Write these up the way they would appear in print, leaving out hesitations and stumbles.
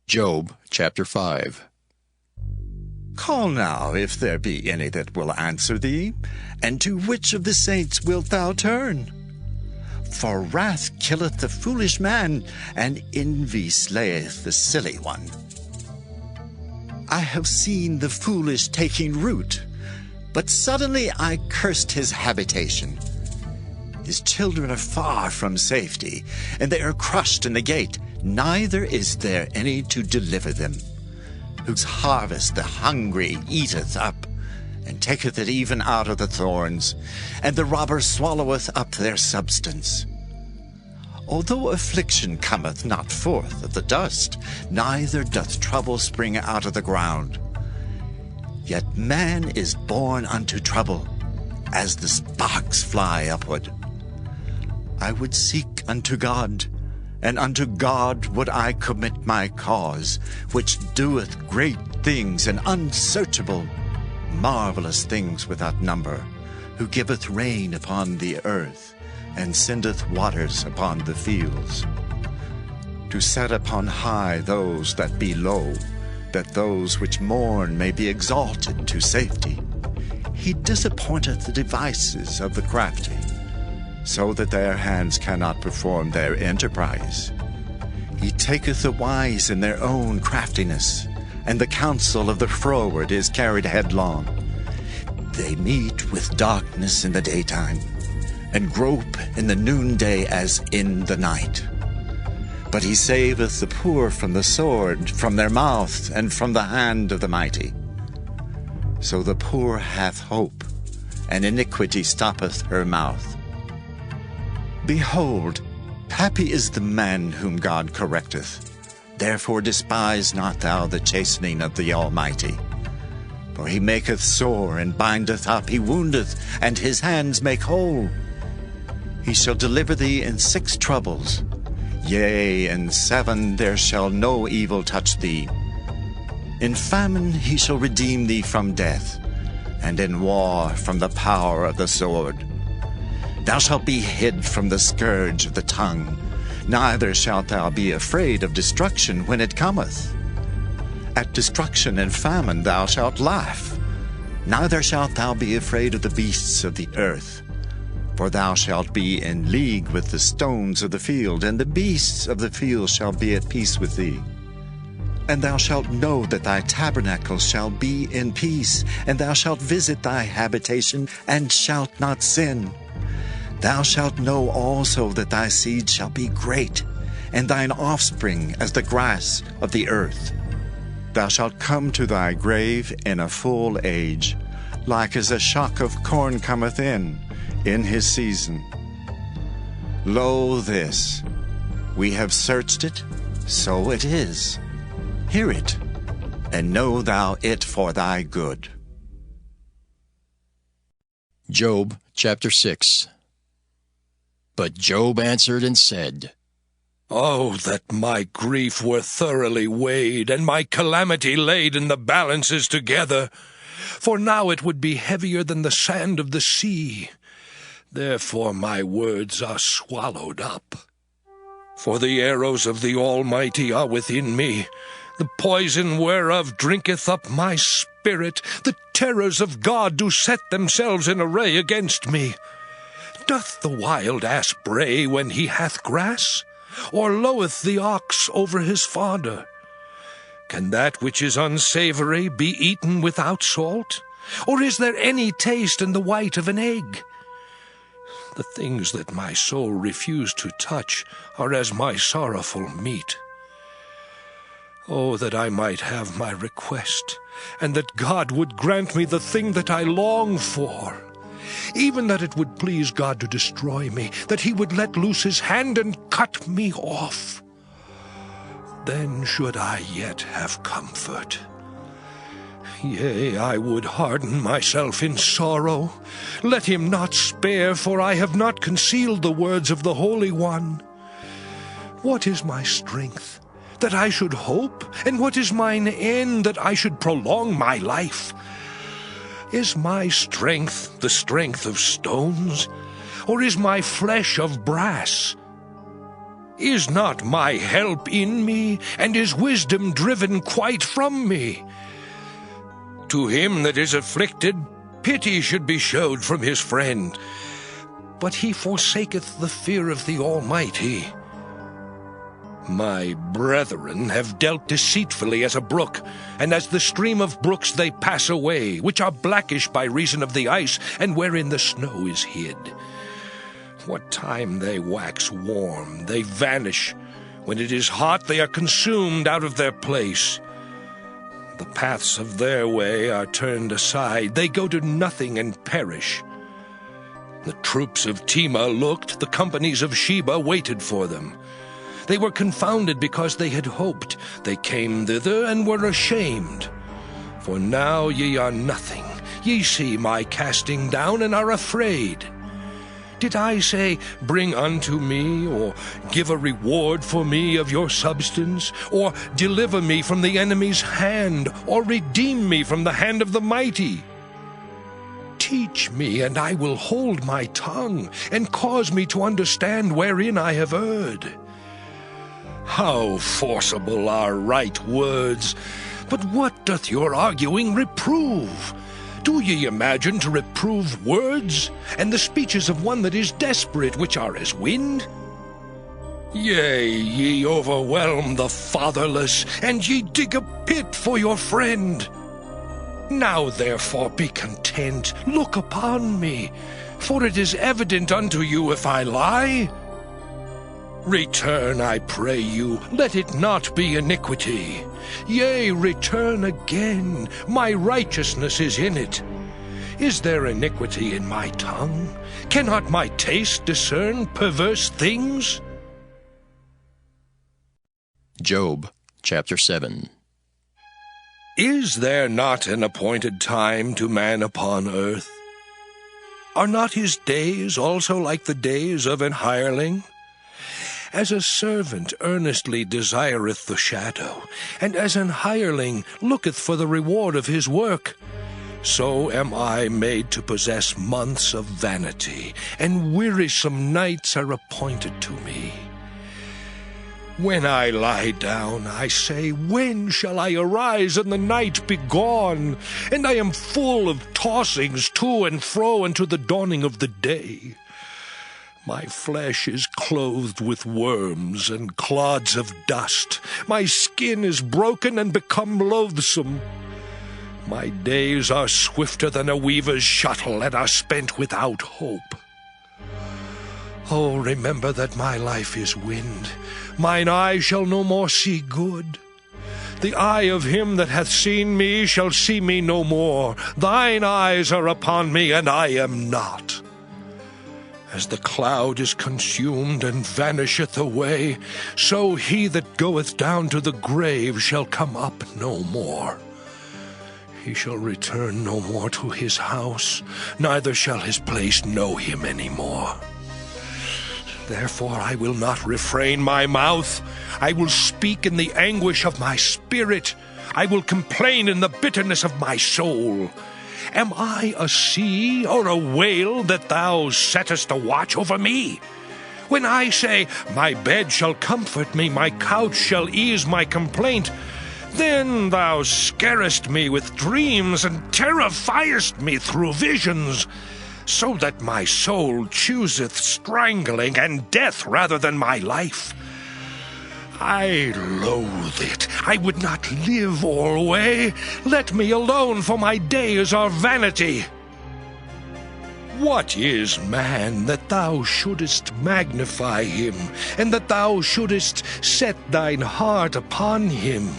Job chapter 5. Call now, if there be any that will answer thee, and to which of the saints wilt thou turn? For wrath killeth the foolish man, and envy slayeth the silly one. I have seen the foolish taking root, but suddenly I cursed his habitation. His children are far from safety, and they are crushed in the gate, neither is there any to deliver them. Whose harvest the hungry eateth up, and taketh it even out of the thorns, and the robber swalloweth up their substance. Although affliction cometh not forth of the dust, neither doth trouble spring out of the ground. Yet man is born unto trouble, as the sparks fly upward. I would seek unto God, and unto God would I commit my cause, which doeth great things and unsearchable, marvelous things without number, who giveth rain upon the earth, and sendeth waters upon the fields, to set upon high those that be low, that those which mourn may be exalted to safety. He disappointeth the devices of the crafty, so that their hands cannot perform their enterprise. He taketh the wise in their own craftiness, and the counsel of the froward is carried headlong. They meet with darkness in the daytime, and grope in the noonday as in the night. But he saveth the poor from the sword, from their mouth, and from the hand of the mighty. So the poor hath hope, and iniquity stoppeth her mouth. Behold, happy is the man whom God correcteth. Therefore despise not thou the chastening of the Almighty. For he maketh sore and bindeth up, he woundeth, and his hands make whole. He shall deliver thee in 6 troubles. Yea, in 7 there shall no evil touch thee. In famine he shall redeem thee from death, and in war from the power of the sword. Thou shalt be hid from the scourge of the tongue, neither shalt thou be afraid of destruction when it cometh. At destruction and famine thou shalt laugh, neither shalt thou be afraid of the beasts of the earth. For thou shalt be in league with the stones of the field, and the beasts of the field shall be at peace with thee. And thou shalt know that thy tabernacle shall be in peace, and thou shalt visit thy habitation, and shalt not sin. Thou shalt know also that thy seed shall be great, and thine offspring as the grass of the earth. Thou shalt come to thy grave in a full age, like as a shock of corn cometh in his season. Lo this, we have searched it, so it is. Hear it, and know thou it for thy good. Job chapter 6. But Job answered and said, Oh, that my grief were thoroughly weighed, and my calamity laid in the balances together! For now it would be heavier than the sand of the sea. Therefore my words are swallowed up. For the arrows of the Almighty are within me, the poison whereof drinketh up my spirit. The terrors of God do set themselves in array against me. Doth the wild ass bray when he hath grass? Or loweth the ox over his fodder? Can that which is unsavory be eaten without salt? Or is there any taste in the white of an egg? The things that my soul refused to touch are as my sorrowful meat. Oh, that I might have my request, and that God would grant me the thing that I long for. Even that it would please God to destroy me, that he would let loose his hand and cut me off. Then should I yet have comfort. Yea, I would harden myself in sorrow. Let him not spare, for I have not concealed the words of the Holy One. What is my strength, that I should hope? And what is mine end, that I should prolong my life? Is my strength the strength of stones, or is my flesh of brass? Is not my help in me, and is wisdom driven quite from me? To him that is afflicted, pity should be showed from his friend, but he forsaketh the fear of the Almighty. My brethren have dealt deceitfully as a brook, and as the stream of brooks they pass away, which are blackish by reason of the ice, and wherein the snow is hid. What time they wax warm, they vanish. When it is hot, they are consumed out of their place. The paths of their way are turned aside. They go to nothing and perish. The troops of Tema looked, the companies of Sheba waited for them. They were confounded because they had hoped. They came thither and were ashamed. For now ye are nothing. Ye see my casting down and are afraid. Did I say, bring unto me, or give a reward for me of your substance, or deliver me from the enemy's hand, or redeem me from the hand of the mighty? Teach me, and I will hold my tongue, and cause me to understand wherein I have erred. How forcible are right words! But what doth your arguing reprove? Do ye imagine to reprove words, and the speeches of one that is desperate, which are as wind? Yea, ye overwhelm the fatherless, and ye dig a pit for your friend. Now therefore be content, look upon me, for it is evident unto you if I lie. Return, I pray you, let it not be iniquity. Yea, return again, my righteousness is in it. Is there iniquity in my tongue? Cannot my taste discern perverse things? Job chapter 7. Is there not an appointed time to man upon earth? Are not his days also like the days of an hireling? As a servant earnestly desireth the shadow, and as an hireling looketh for the reward of his work, so am I made to possess months of vanity, and wearisome nights are appointed to me. When I lie down, I say, when shall I arise and the night be gone? And I am full of tossings to and fro unto the dawning of the day. My flesh is clothed with worms and clods of dust. My skin is broken and become loathsome. My days are swifter than a weaver's shuttle, and are spent without hope. Oh, remember that my life is wind. Mine eye shall no more see good. The eye of him that hath seen me shall see me no more. Thine eyes are upon me, and I am not. As the cloud is consumed and vanisheth away, so he that goeth down to the grave shall come up no more. He shall return no more to his house, neither shall his place know him any more. Therefore I will not refrain my mouth. I will speak in the anguish of my spirit. I will complain in the bitterness of my soul. Am I a sea or a whale that thou settest a watch over me? When I say, my bed shall comfort me, my couch shall ease my complaint, then thou scarest me with dreams, and terrifiest me through visions, so that my soul chooseth strangling and death rather than my life. I loathe it. I would not live alway. Let me alone, for my days are vanity. What is man that thou shouldest magnify him, and that thou shouldest set thine heart upon him,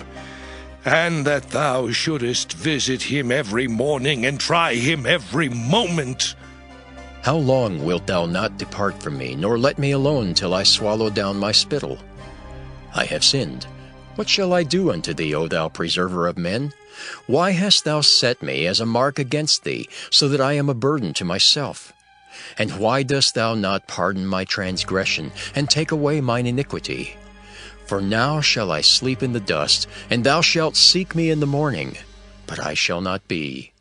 and that thou shouldest visit him every morning and try him every moment? How long wilt thou not depart from me, nor let me alone till I swallow down my spittle? I have sinned. What shall I do unto thee, O thou preserver of men? Why hast thou set me as a mark against thee, so that I am a burden to myself? And why dost thou not pardon my transgression, and take away mine iniquity? For now shall I sleep in the dust, and thou shalt seek me in the morning, but I shall not be.